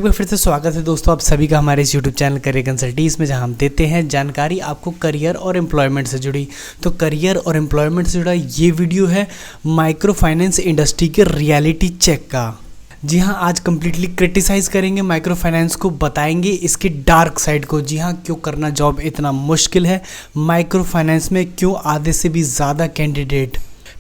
एक बार फिर से स्वागत है दोस्तों आप सभी का हमारे इस यूट्यूब चैनल करियर कंसल्टीज में, जहां हम देते हैं जानकारी आपको करियर और एम्प्लॉयमेंट से जुड़ी। तो करियर और एम्प्लॉयमेंट से जुड़ा ये वीडियो है माइक्रो फाइनेंस इंडस्ट्री के रियलिटी चेक का। जी हाँ, आज कम्प्लीटली क्रिटिसाइज करेंगे माइक्रो फाइनेंस को, बताएंगे इसके डार्क साइड को। जी हाँ, क्यों करना जॉब इतना मुश्किल है, माइक्रो फाइनेंस में क्यों आधे से भी ज़्यादा कैंडिडेट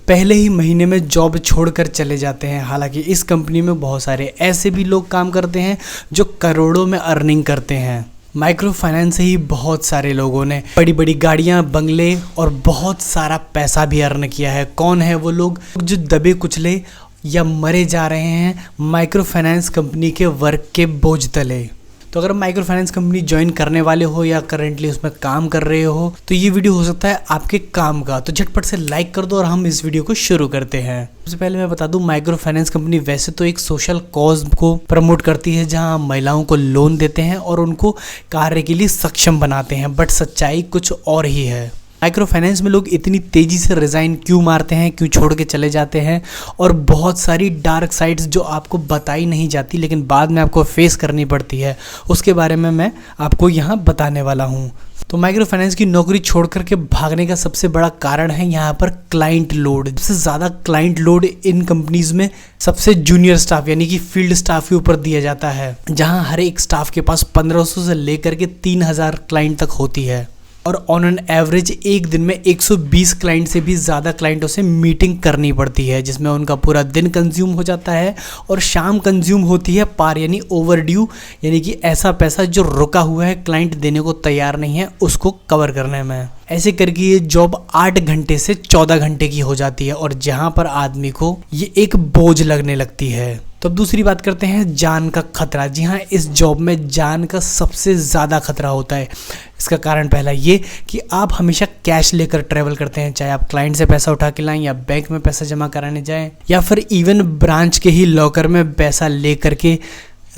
पहले ही महीने में जॉब छोड़कर चले जाते हैं। हालांकि इस कंपनी में बहुत सारे ऐसे भी लोग काम करते हैं जो करोड़ों में अर्निंग करते हैं। माइक्रो फाइनेंस से ही बहुत सारे लोगों ने बड़ी बड़ी गाड़ियां, बंगले और बहुत सारा पैसा भी अर्न किया है। कौन है वो लोग जो दबे कुचले या मरे जा रहे हैं माइक्रो फाइनेंस कंपनी के वर्क के बोझ तले? तो अगर माइक्रो फाइनेंस कंपनी ज्वाइन करने वाले हो या करेंटली उसमें काम कर रहे हो तो ये वीडियो हो सकता है आपके काम का। तो झटपट से लाइक कर दो और हम इस वीडियो को शुरू करते हैं। सबसे पहले मैं बता दूं, माइक्रो फाइनेंस कंपनी वैसे तो एक सोशल कॉज को प्रमोट करती है, जहां महिलाओं को लोन देते हैं और उनको कार्य के लिए सक्षम बनाते हैं, बट सच्चाई कुछ और ही है। माइक्रो फाइनेंस में लोग इतनी तेज़ी से रिज़ाइन क्यों मारते हैं, क्यों छोड़ के चले जाते हैं, और बहुत सारी डार्क साइड्स जो आपको बताई नहीं जाती लेकिन बाद में आपको फेस करनी पड़ती है, उसके बारे में मैं आपको यहाँ बताने वाला हूँ। तो माइक्रो फाइनेंस की नौकरी छोड़ करके भागने का सबसे बड़ा कारण है यहाँ पर क्लाइंट लोड। सबसे ज़्यादा क्लाइंट लोड इन कंपनीज में सबसे जूनियर स्टाफ यानी कि फील्ड स्टाफ के ऊपर दिया जाता है, जहाँ हर एक स्टाफ के पास 1500 से लेकर के 3000 क्लाइंट तक होती है। और ऑन एन एवरेज एक दिन में 120 क्लाइंट से भी ज़्यादा क्लाइंटों से मीटिंग करनी पड़ती है, जिसमें उनका पूरा दिन कंज्यूम हो जाता है और शाम कंज्यूम होती है पार यानी ओवर ड्यू, यानी कि ऐसा पैसा जो रुका हुआ है, क्लाइंट देने को तैयार नहीं है, उसको कवर करने में। ऐसे करके ये जॉब 8 घंटे से 14 घंटे की हो जाती है और जहाँ पर आदमी को ये एक बोझ लगने लगती है। तो अब दूसरी बात करते हैं जान का खतरा। जी हाँ, इस जॉब में जान का सबसे ज़्यादा खतरा होता है। इसका कारण पहला ये कि आप हमेशा कैश लेकर ट्रैवल करते हैं, चाहे आप क्लाइंट से पैसा उठा के लाएं या बैंक में पैसा जमा कराने जाएं या फिर इवन ब्रांच के ही लॉकर में पैसा लेकर के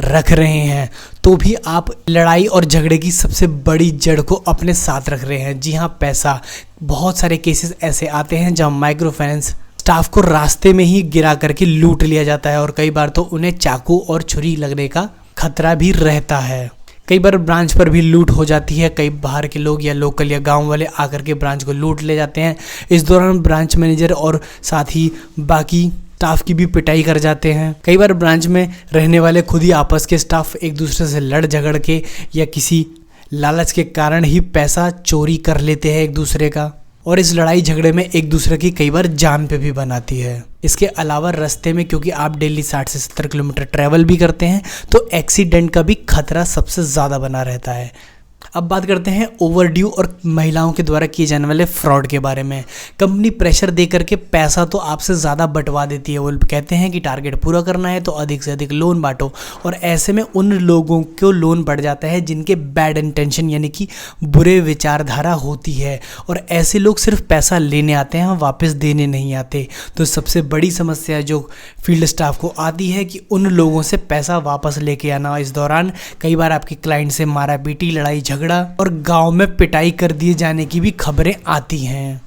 रख रहे हैं, तो भी आप लड़ाई और झगड़े की सबसे बड़ी जड़ को अपने साथ रख रहे हैं। जी हाँ, पैसा। बहुत सारे केसेस ऐसे आते हैं जहाँ माइक्रो फाइनेंस स्टाफ को रास्ते में ही गिरा करके लूट लिया जाता है और कई बार तो उन्हें चाकू और छुरी लगने का खतरा भी रहता है। कई बार ब्रांच पर भी लूट हो जाती है, कई बाहर के लोग या लोकल या गांव वाले आकर के ब्रांच को लूट ले जाते हैं। इस दौरान ब्रांच मैनेजर और साथ ही बाकी स्टाफ की भी पिटाई कर जाते हैं। कई बार ब्रांच में रहने वाले खुद ही आपस के स्टाफ एक दूसरे से लड़ झगड़ के या किसी लालच के कारण ही पैसा चोरी कर लेते हैं एक दूसरे का, और इस लड़ाई झगड़े में एक दूसरे की कई बार जान पे भी बनाती है। इसके अलावा रास्ते में क्योंकि आप डेली 60 से 70 किलोमीटर ट्रैवल भी करते हैं तो एक्सीडेंट का भी खतरा सबसे ज़्यादा बना रहता है। अब बात करते हैं ओवरड्यू और महिलाओं के द्वारा किए जाने वाले फ्रॉड के बारे में। कंपनी प्रेशर दे करके पैसा तो आपसे ज़्यादा बंटवा देती है। वो कहते हैं कि टारगेट पूरा करना है तो अधिक से अधिक लोन बांटो, और ऐसे में उन लोगों को लोन बढ़ जाता है जिनके बैड इंटेंशन यानी कि बुरे विचारधारा होती है, और ऐसे लोग सिर्फ पैसा लेने आते हैं, वापस देने नहीं आते। तो सबसे बड़ी समस्या जो फील्ड स्टाफ को आती है कि उन लोगों से पैसा वापस लेके आना। इस दौरान कई बार आपके क्लाइंट से मारा पीटी, लड़ाई झगड़ा और गांव में पिटाई कर दिए जाने की भी खबरें आती हैं।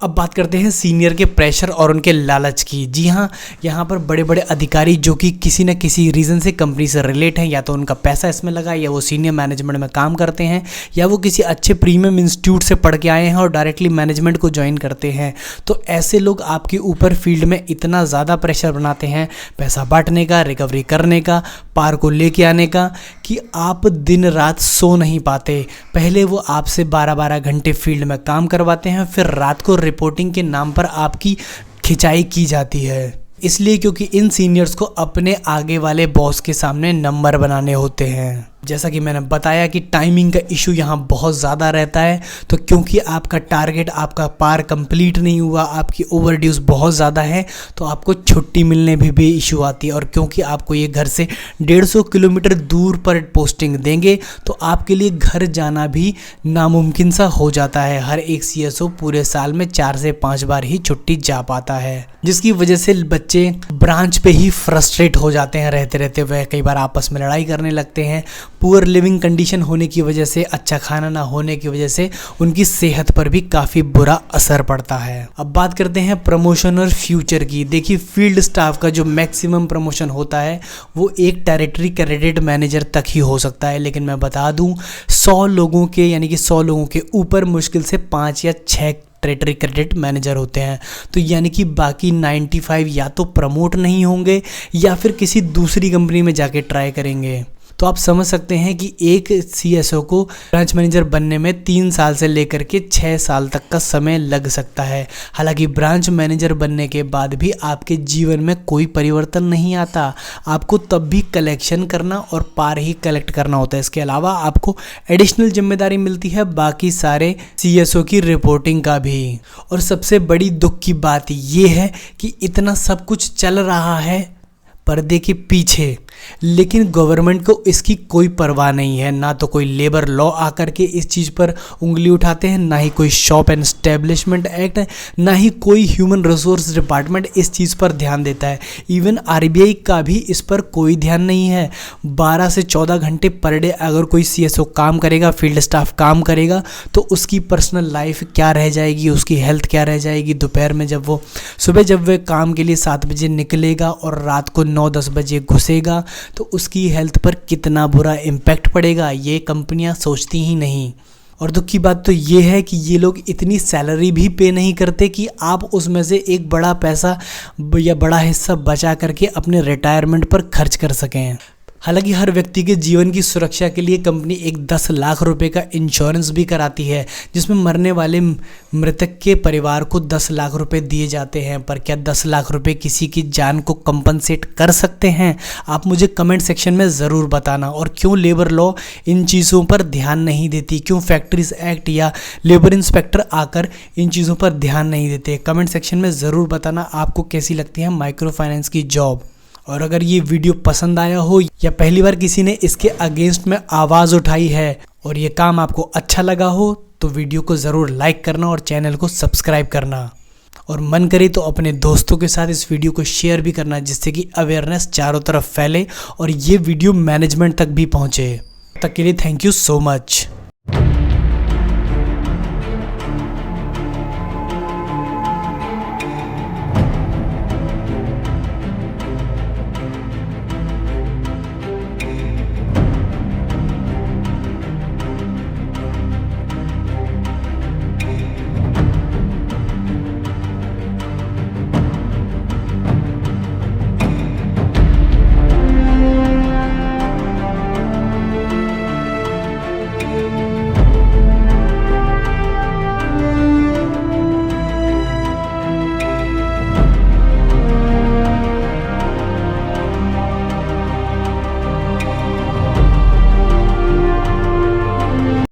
अब बात करते हैं सीनियर के प्रेशर और उनके लालच की। जी हाँ, यहाँ पर बड़े बड़े अधिकारी जो कि किसी न किसी रीज़न से कंपनी से रिलेट हैं, या तो उनका पैसा इसमें लगा, या वो सीनियर मैनेजमेंट में काम करते हैं, या वो किसी अच्छे प्रीमियम इंस्टीट्यूट से पढ़ के आए हैं और डायरेक्टली मैनेजमेंट को ज्वाइन करते हैं। तो ऐसे लोग आपके ऊपर फील्ड में इतना ज़्यादा प्रेशर बनाते हैं पैसा बांटने का, रिकवरी करने का, पार को लेके आने का, कि आप दिन रात सो नहीं पाते। पहले वो आपसे 12-12 घंटे फील्ड में काम करवाते हैं, फिर रात को रिपोर्टिंग के नाम पर आपकी खिंचाई की जाती है। इसलिए क्योंकि इन सीनियर्स को अपने आगे वाले बॉस के सामने नंबर बनाने होते हैं। जैसा कि मैंने बताया कि टाइमिंग का इशू यहाँ बहुत ज़्यादा रहता है। तो क्योंकि आपका टारगेट, आपका पार कंप्लीट नहीं हुआ, आपकी ओवरड्यूज बहुत ज़्यादा है, तो आपको छुट्टी मिलने में भी इशू आती है। और क्योंकि आपको ये घर से 150 किलोमीटर दूर पर पोस्टिंग देंगे तो आपके लिए घर जाना भी नामुमकिन सा हो जाता है। हर एक CSO पूरे साल में 4 से 5 बार ही छुट्टी जा पाता है, जिसकी वजह से बच्चे ब्रांच पे ही फ्रस्ट्रेट हो जाते हैं रहते रहते। वह कई बार आपस में लड़ाई करने लगते हैं, पुअर लिविंग कंडीशन होने की वजह से, अच्छा खाना ना होने की वजह से उनकी सेहत पर भी काफ़ी बुरा असर पड़ता है। अब बात करते हैं प्रमोशन और फ्यूचर की। देखिए, फील्ड स्टाफ का जो मैक्सिमम प्रमोशन होता है वो एक टेरिटरी क्रेडिट मैनेजर तक ही हो सकता है, लेकिन मैं बता दूं 100 लोगों के यानी कि 100 लोगों के ऊपर मुश्किल से 5 या 6 टेरिटरी क्रेडिट मैनेजर होते हैं। तो यानी कि बाकी 95 या तो प्रमोट नहीं होंगे या फिर किसी दूसरी कंपनी में जाके ट्राई करेंगे। तो आप समझ सकते हैं कि एक CSO को ब्रांच मैनेजर बनने में 3 साल से लेकर के 6 साल तक का समय लग सकता है। हालांकि ब्रांच मैनेजर बनने के बाद भी आपके जीवन में कोई परिवर्तन नहीं आता, आपको तब भी कलेक्शन करना और पार ही कलेक्ट करना होता है। इसके अलावा आपको एडिशनल जिम्मेदारी मिलती है बाकी सारे CSO की रिपोर्टिंग का भी। और सबसे बड़ी दुख की बात ये है कि इतना सब कुछ चल रहा है पर्दे के पीछे, लेकिन गवर्नमेंट को इसकी कोई परवाह नहीं है। ना तो कोई लेबर लॉ आकर के इस चीज़ पर उंगली उठाते हैं, ना ही कोई शॉप एंड एस्टेब्लिशमेंट एक्ट, ना ही कोई ह्यूमन रिसोर्स डिपार्टमेंट इस चीज़ पर ध्यान देता है। इवन RBI का भी इस पर कोई ध्यान नहीं है। 12 से 14 घंटे पर डे अगर कोई CSO काम करेगा, फील्ड स्टाफ काम करेगा, तो उसकी पर्सनल लाइफ क्या रह जाएगी, उसकी हेल्थ क्या रह जाएगी। दोपहर में सुबह जब वह काम के लिए 7 बजे निकलेगा और रात को 9-10 बजे घुसेगा, तो उसकी हेल्थ पर कितना बुरा इम्पैक्ट पड़ेगा, ये कंपनियां सोचती ही नहीं। और दुख की बात तो ये है कि ये लोग इतनी सैलरी भी पे नहीं करते कि आप उसमें से एक बड़ा पैसा या बड़ा हिस्सा बचा करके अपने रिटायरमेंट पर खर्च कर सकें। हालांकि हर व्यक्ति के जीवन की सुरक्षा के लिए कंपनी एक 10 लाख रुपए का इंश्योरेंस भी कराती है, जिसमें मरने वाले मृतक के परिवार को 10 लाख रुपए दिए जाते हैं। पर क्या 10 लाख रुपए किसी की जान को कंपनसेट कर सकते हैं? आप मुझे कमेंट सेक्शन में ज़रूर बताना। और क्यों लेबर लॉ इन चीज़ों पर ध्यान नहीं देती, क्यों फैक्ट्रीज एक्ट या लेबर इंस्पेक्टर आकर इन चीज़ों पर ध्यान नहीं देते? कमेंट सेक्शन में ज़रूर बताना आपको कैसी लगती है माइक्रो फाइनेंस की जॉब। और अगर ये वीडियो पसंद आया हो या पहली बार किसी ने इसके अगेंस्ट में आवाज़ उठाई है और ये काम आपको अच्छा लगा हो, तो वीडियो को ज़रूर लाइक करना और चैनल को सब्सक्राइब करना। और मन करे तो अपने दोस्तों के साथ इस वीडियो को शेयर भी करना, जिससे कि अवेयरनेस चारों तरफ फैले और ये वीडियो मैनेजमेंट तक भी पहुँचे। तब तक के लिए थैंक यू सो मच।